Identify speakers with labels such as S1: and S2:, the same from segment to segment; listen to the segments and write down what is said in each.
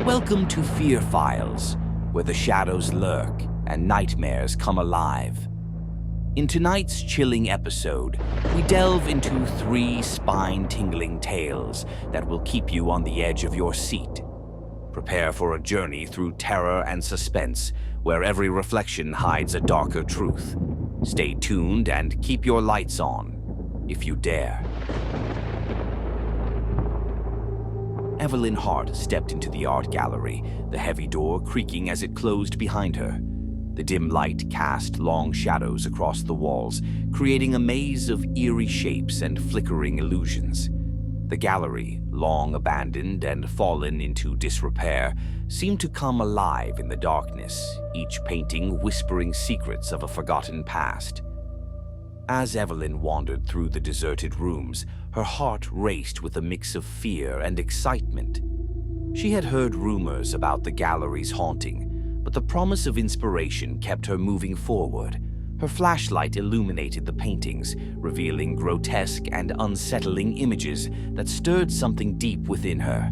S1: Welcome to Fear Files, where the shadows lurk and nightmares come alive. In tonight's chilling episode, we delve into 3 spine-tingling tales that will keep you on the edge of your seat. Prepare for a journey through terror and suspense, where every reflection hides a darker truth. Stay tuned and keep your lights on, if you dare. Evelyn Hart stepped into the art gallery, the heavy door creaking as it closed behind her. The dim light cast long shadows across the walls, creating a maze of eerie shapes and flickering illusions. The gallery, long abandoned and fallen into disrepair, seemed to come alive in the darkness, each painting whispering secrets of a forgotten past. As Evelyn wandered through the deserted rooms, her heart raced with a mix of fear and excitement. She had heard rumors about the gallery's haunting, but the promise of inspiration kept her moving forward. Her flashlight illuminated the paintings, revealing grotesque and unsettling images that stirred something deep within her.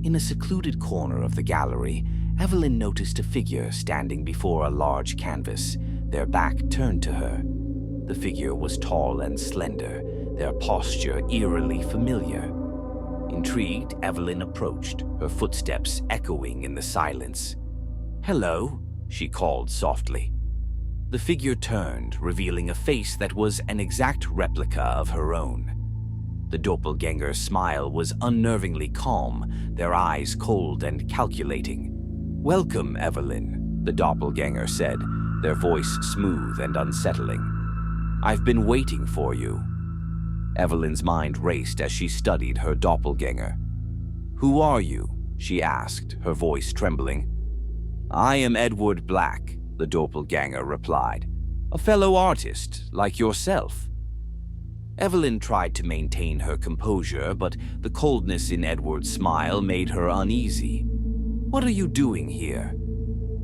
S1: In a secluded corner of the gallery, Evelyn noticed a figure standing before a large canvas, their back turned to her. The figure was tall and slender, their posture eerily familiar. Intrigued, Evelyn approached, her footsteps echoing in the silence. "Hello," she called softly. The figure turned, revealing a face that was an exact replica of her own. The doppelganger's smile was unnervingly calm, their eyes cold and calculating. "Welcome, Evelyn," the doppelganger said, their voice smooth and unsettling. "I've been waiting for you." Evelyn's mind raced as she studied her doppelganger. "Who are you?" she asked, her voice trembling. "I am Edward Black," the doppelganger replied. "A fellow artist, like yourself." Evelyn tried to maintain her composure, but the coldness in Edward's smile made her uneasy. "What are you doing here?"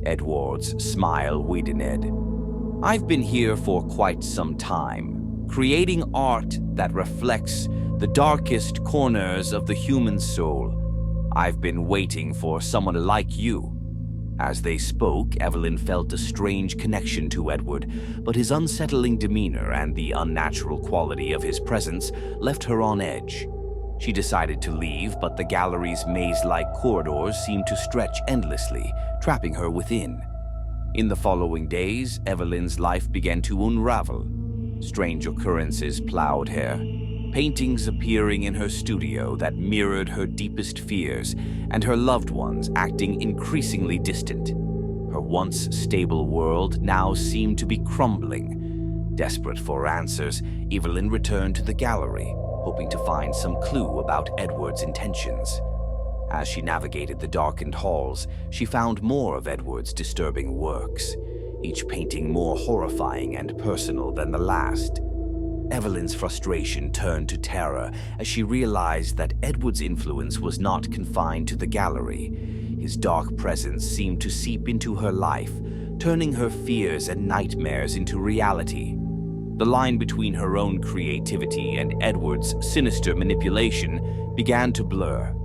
S1: Edward's smile widened. "I've been here for quite some time, creating art that reflects the darkest corners of the human soul. I've been waiting for someone like you." As they spoke, Evelyn felt a strange connection to Edward, but his unsettling demeanor and the unnatural quality of his presence left her on edge. She decided to leave, but the gallery's maze-like corridors seemed to stretch endlessly, trapping her within. In the following days, Evelyn's life began to unravel. Strange occurrences plowed her, paintings appearing in her studio that mirrored her deepest fears, and her loved ones acting increasingly distant. Her once stable world now seemed to be crumbling. Desperate for answers, Evelyn returned to the gallery, hoping to find some clue about Edward's intentions. As she navigated the darkened halls, she found more of Edward's disturbing works, each painting more horrifying and personal than the last. Evelyn's frustration turned to terror as she realized that Edward's influence was not confined to the gallery. His dark presence seemed to seep into her life, turning her fears and nightmares into reality. The line between her own creativity and Edward's sinister manipulation began to blur.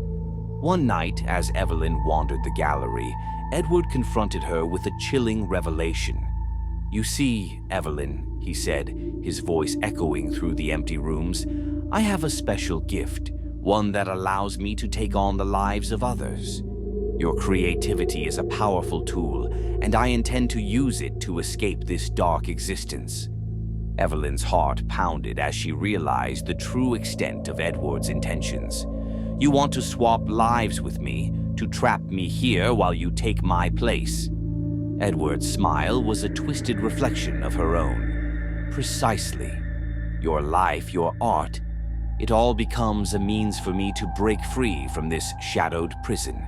S1: One night, as Evelyn wandered the gallery, Edward confronted her with a chilling revelation. "You see, Evelyn," he said, his voice echoing through the empty rooms, "I have a special gift, one that allows me to take on the lives of others. Your creativity is a powerful tool, and I intend to use it to escape this dark existence." Evelyn's heart pounded as she realized the true extent of Edward's intentions. "You want to swap lives with me, to trap me here while you take my place." Edward's smile was a twisted reflection of her own. "Precisely. Your life, your art, it all becomes a means for me to break free from this shadowed prison."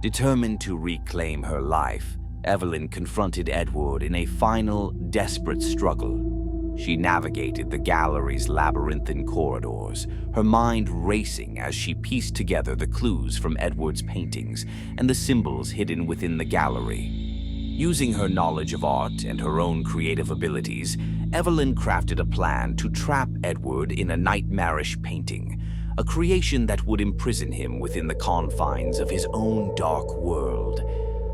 S1: Determined to reclaim her life, Evelyn confronted Edward in a final, desperate struggle. She navigated the gallery's labyrinthine corridors, her mind racing as she pieced together the clues from Edward's paintings and the symbols hidden within the gallery. Using her knowledge of art and her own creative abilities, Evelyn crafted a plan to trap Edward in a nightmarish painting, a creation that would imprison him within the confines of his own dark world.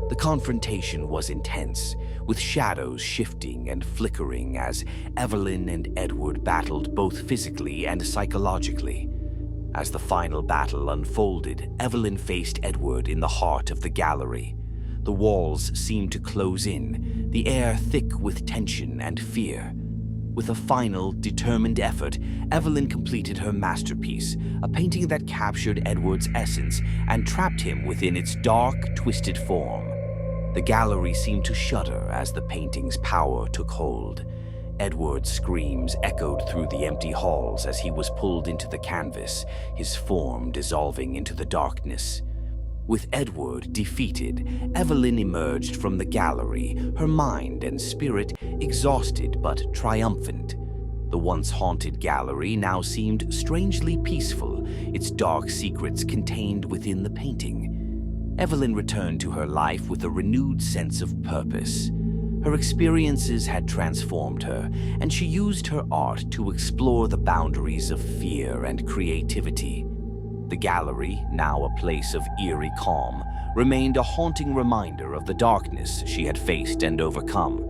S1: The confrontation was intense, with shadows shifting and flickering as Evelyn and Edward battled both physically and psychologically. As the final battle unfolded, Evelyn faced Edward in the heart of the gallery. The walls seemed to close in, the air thick with tension and fear. With a final, determined effort, Evelyn completed her masterpiece, a painting that captured Edward's essence and trapped him within its dark, twisted form. The gallery seemed to shudder as the painting's power took hold. Edward's screams echoed through the empty halls as he was pulled into the canvas, his form dissolving into the darkness. With Edward defeated, Evelyn emerged from the gallery, her mind and spirit exhausted but triumphant. The once haunted gallery now seemed strangely peaceful, its dark secrets contained within the painting. Evelyn returned to her life with a renewed sense of purpose. Her experiences had transformed her, and she used her art to explore the boundaries of fear and creativity. The gallery, now a place of eerie calm, remained a haunting reminder of the darkness she had faced and overcome.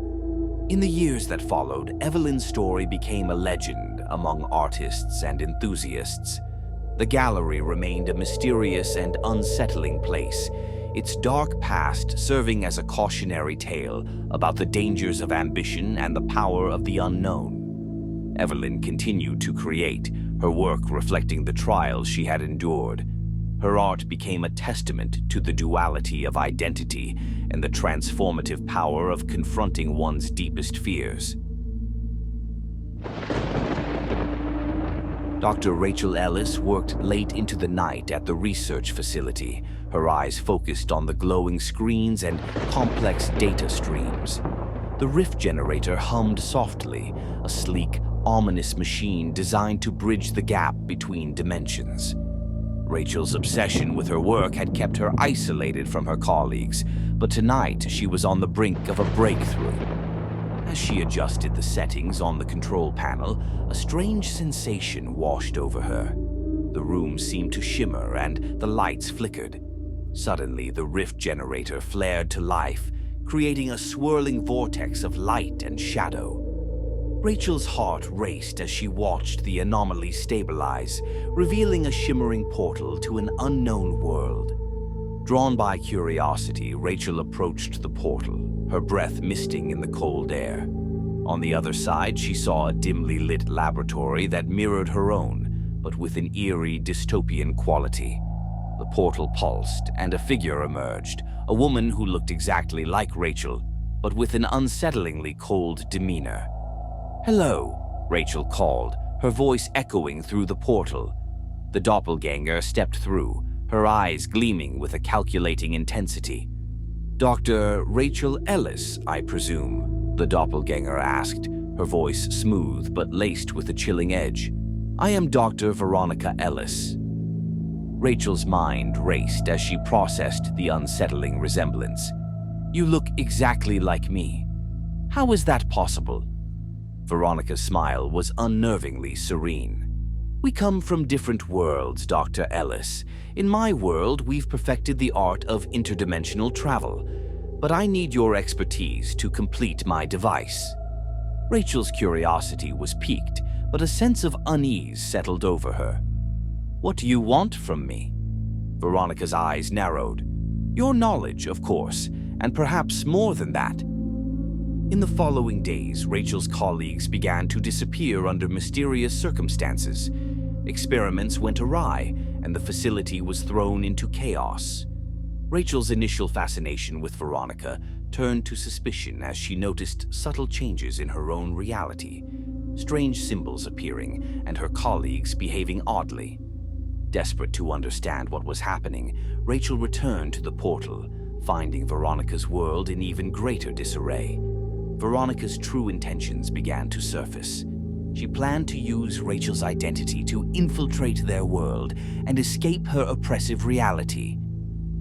S1: In the years that followed, Evelyn's story became a legend among artists and enthusiasts. The gallery remained a mysterious and unsettling place, its dark past serving as a cautionary tale about the dangers of ambition and the power of the unknown. Evelyn continued to create, her work reflecting the trials she had endured. Her art became a testament to the duality of identity and the transformative power of confronting one's deepest fears. Dr. Rachel Ellis worked late into the night at the research facility, her eyes focused on the glowing screens and complex data streams. The rift generator hummed softly, a sleek, ominous machine designed to bridge the gap between dimensions. Rachel's obsession with her work had kept her isolated from her colleagues, but tonight she was on the brink of a breakthrough. As she adjusted the settings on the control panel, a strange sensation washed over her. The room seemed to shimmer and the lights flickered. Suddenly, the rift generator flared to life, creating a swirling vortex of light and shadow. Rachel's heart raced as she watched the anomaly stabilize, revealing a shimmering portal to an unknown world. Drawn by curiosity, Rachel approached the portal, her breath misting in the cold air. On the other side, she saw a dimly lit laboratory that mirrored her own, but with an eerie, dystopian quality. The portal pulsed, and a figure emerged, a woman who looked exactly like Rachel, but with an unsettlingly cold demeanor. "Hello," Rachel called, her voice echoing through the portal. The doppelganger stepped through, her eyes gleaming with a calculating intensity. "Dr. Rachel Ellis, I presume?" the doppelganger asked, her voice smooth but laced with a chilling edge. "I am Dr. Veronica Ellis." Rachel's mind raced as she processed the unsettling resemblance. "You look exactly like me. How is that possible?" Veronica's smile was unnervingly serene. "We come from different worlds, Dr. Ellis. In my world, we've perfected the art of interdimensional travel, but I need your expertise to complete my device." Rachel's curiosity was piqued, but a sense of unease settled over her. "What do you want from me?" Veronica's eyes narrowed. "Your knowledge, of course, and perhaps more than that." In the following days, Rachel's colleagues began to disappear under mysterious circumstances. Experiments went awry, and the facility was thrown into chaos. Rachel's initial fascination with Veronica turned to suspicion as she noticed subtle changes in her own reality, strange symbols appearing, and her colleagues behaving oddly. Desperate to understand what was happening, Rachel returned to the portal, finding Veronica's world in even greater disarray. Veronica's true intentions began to surface. She planned to use Rachel's identity to infiltrate their world and escape her oppressive reality.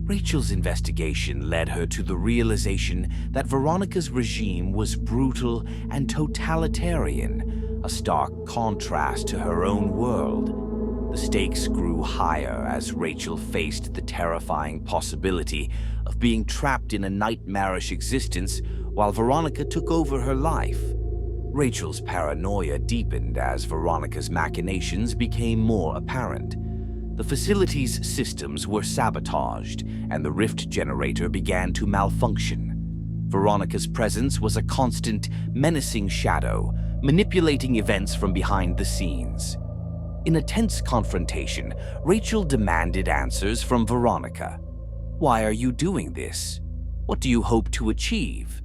S1: Rachel's investigation led her to the realization that Veronica's regime was brutal and totalitarian, a stark contrast to her own world. The stakes grew higher as Rachel faced the terrifying possibility of being trapped in a nightmarish existence while Veronica took over her life. Rachel's paranoia deepened as Veronica's machinations became more apparent. The facility's systems were sabotaged, and the rift generator began to malfunction. Veronica's presence was a constant, menacing shadow, manipulating events from behind the scenes. In a tense confrontation, Rachel demanded answers from Veronica. "Why are you doing this? What do you hope to achieve?"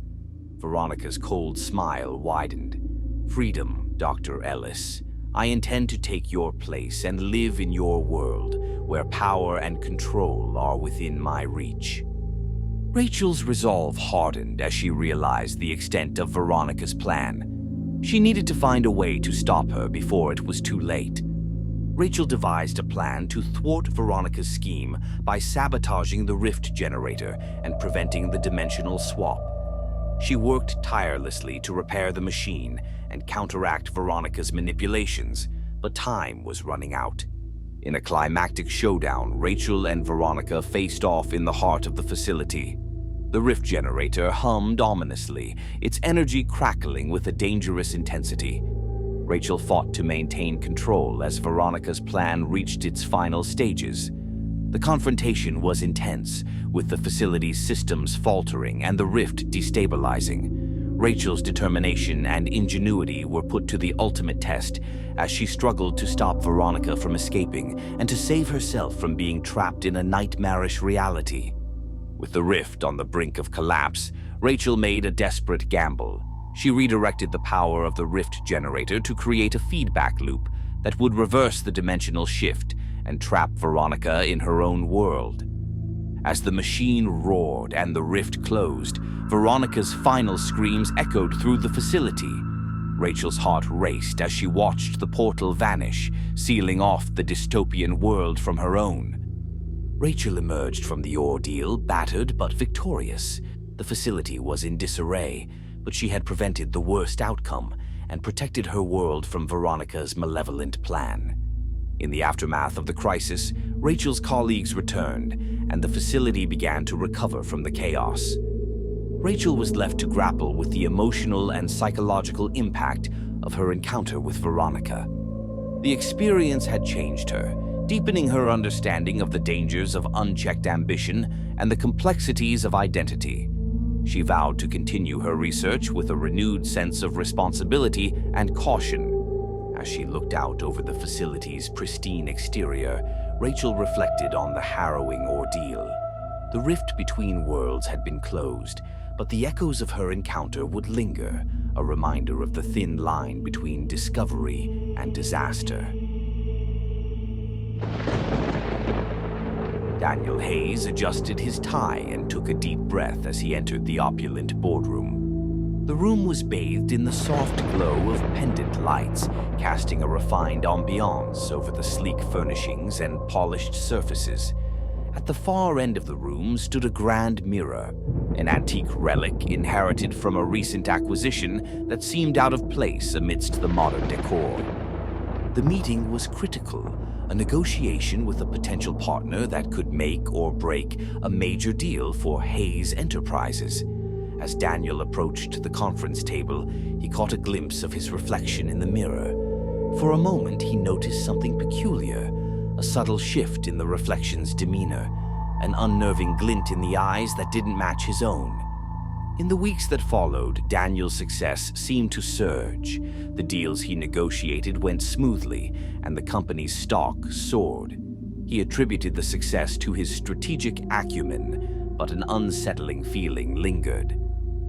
S1: Veronica's cold smile widened. "Freedom, Dr. Ellis. I intend to take your place and live in your world, where power and control are within my reach." Rachel's resolve hardened as she realized the extent of Veronica's plan. She needed to find a way to stop her before it was too late. Rachel devised a plan to thwart Veronica's scheme by sabotaging the rift generator and preventing the dimensional swap. She worked tirelessly to repair the machine and counteract Veronica's manipulations, but time was running out. In a climactic showdown, Rachel and Veronica faced off in the heart of the facility. The rift generator hummed ominously, its energy crackling with a dangerous intensity. Rachel fought to maintain control as Veronica's plan reached its final stages. The confrontation was intense, with the facility's systems faltering and the rift destabilizing. Rachel's determination and ingenuity were put to the ultimate test as she struggled to stop Veronica from escaping and to save herself from being trapped in a nightmarish reality. With the rift on the brink of collapse, Rachel made a desperate gamble. She redirected the power of the rift generator to create a feedback loop that would reverse the dimensional shift and trap Veronica in her own world. As the machine roared and the rift closed, Veronica's final screams echoed through the facility. Rachel's heart raced as she watched the portal vanish, sealing off the dystopian world from her own. Rachel emerged from the ordeal battered but victorious. The facility was in disarray, but she had prevented the worst outcome and protected her world from Veronica's malevolent plan. In the aftermath of the crisis, Rachel's colleagues returned, and the facility began to recover from the chaos. Rachel was left to grapple with the emotional and psychological impact of her encounter with Veronica. The experience had changed her, deepening her understanding of the dangers of unchecked ambition and the complexities of identity. She vowed to continue her research with a renewed sense of responsibility and caution. As she looked out over the facility's pristine exterior, Rachel reflected on the harrowing ordeal. The rift between worlds had been closed, but the echoes of her encounter would linger, a reminder of the thin line between discovery and disaster. Daniel Hayes adjusted his tie and took a deep breath as he entered the opulent boardroom. The room was bathed in the soft glow of pendant lights, casting a refined ambiance over the sleek furnishings and polished surfaces. At the far end of the room stood a grand mirror, an antique relic inherited from a recent acquisition that seemed out of place amidst the modern decor. The meeting was critical, a negotiation with a potential partner that could make or break a major deal for Hayes Enterprises. As Daniel approached the conference table, he caught a glimpse of his reflection in the mirror. For a moment, he noticed something peculiar, a subtle shift in the reflection's demeanor, an unnerving glint in the eyes that didn't match his own. In the weeks that followed, Daniel's success seemed to surge. The deals he negotiated went smoothly, and the company's stock soared. He attributed the success to his strategic acumen, but an unsettling feeling lingered.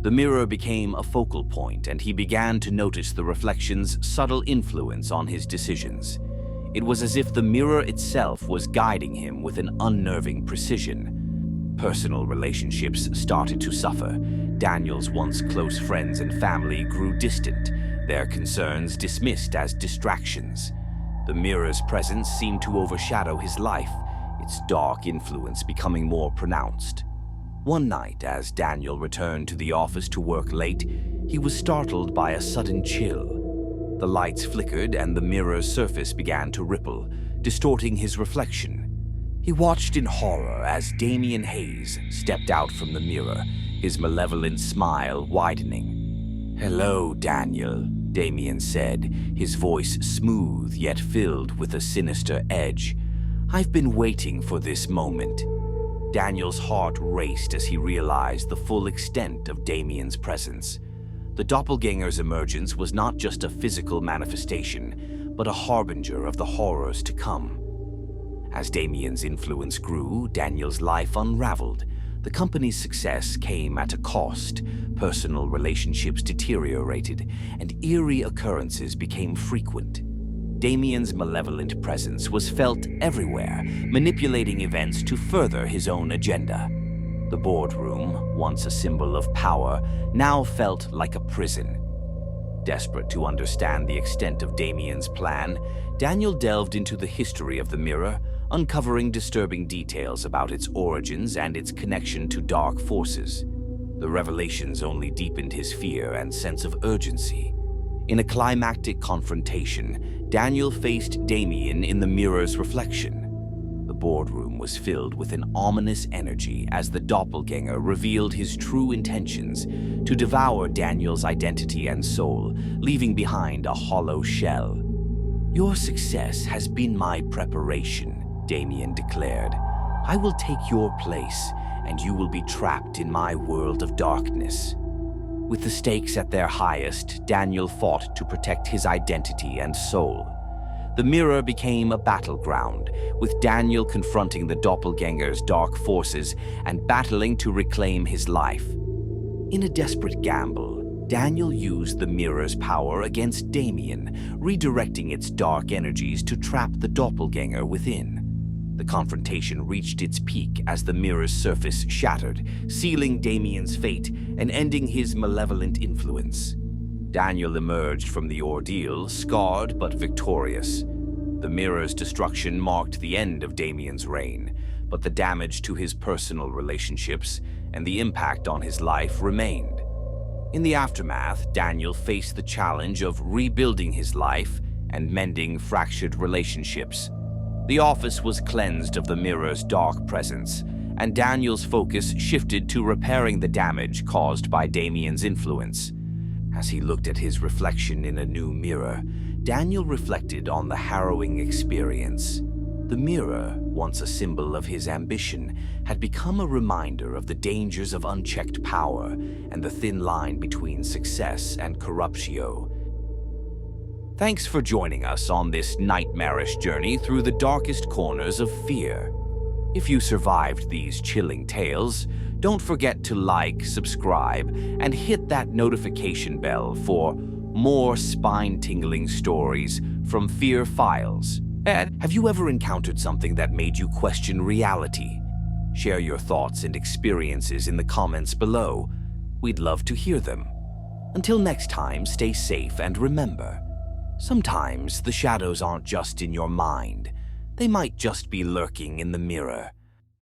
S1: The mirror became a focal point, and he began to notice the reflection's subtle influence on his decisions. It was as if the mirror itself was guiding him with an unnerving precision. Personal relationships started to suffer. Daniel's once close friends and family grew distant, their concerns dismissed as distractions. The mirror's presence seemed to overshadow his life, its dark influence becoming more pronounced. One night, as Daniel returned to the office to work late, he was startled by a sudden chill. The lights flickered and the mirror's surface began to ripple, distorting his reflection. He watched in horror as Damien Hayes stepped out from the mirror, his malevolent smile widening. "Hello, Daniel," Damien said, his voice smooth yet filled with a sinister edge. "I've been waiting for this moment." Daniel's heart raced as he realized the full extent of Damien's presence. The Doppelgänger's emergence was not just a physical manifestation, but a harbinger of the horrors to come. As Damien's influence grew, Daniel's life unraveled. The company's success came at a cost. Personal relationships deteriorated, and eerie occurrences became frequent. Damien's malevolent presence was felt everywhere, manipulating events to further his own agenda. The boardroom, once a symbol of power, now felt like a prison. Desperate to understand the extent of Damien's plan, Daniel delved into the history of the mirror, uncovering disturbing details about its origins and its connection to dark forces. The revelations only deepened his fear and sense of urgency. In a climactic confrontation, Daniel faced Damien in the mirror's reflection. The boardroom was filled with an ominous energy as the Doppelgänger revealed his true intentions: to devour Daniel's identity and soul, leaving behind a hollow shell. "Your success has been my preparation," Damien declared. "I will take your place, and you will be trapped in my world of darkness." With the stakes at their highest, Daniel fought to protect his identity and soul. The mirror became a battleground, with Daniel confronting the Doppelgänger's dark forces and battling to reclaim his life. In a desperate gamble, Daniel used the mirror's power against Damien, redirecting its dark energies to trap the Doppelgänger within. The confrontation reached its peak as the mirror's surface shattered, sealing Damien's fate and ending his malevolent influence. Daniel emerged from the ordeal, scarred but victorious. The mirror's destruction marked the end of Damien's reign, but the damage to his personal relationships and the impact on his life remained. In the aftermath, Daniel faced the challenge of rebuilding his life and mending fractured relationships. The office was cleansed of the mirror's dark presence, and Daniel's focus shifted to repairing the damage caused by Damien's influence. As he looked at his reflection in a new mirror, Daniel reflected on the harrowing experience. The mirror, once a symbol of his ambition, had become a reminder of the dangers of unchecked power and the thin line between success and corruptio. Thanks for joining us on this nightmarish journey through the darkest corners of fear. If you survived these chilling tales, don't forget to like, subscribe, and hit that notification bell for more spine-tingling stories from Fear Files. And have you ever encountered something that made you question reality? Share your thoughts and experiences in the comments below. We'd love to hear them. Until next time, stay safe and remember, sometimes the shadows aren't just in your mind. They might just be lurking in the mirror.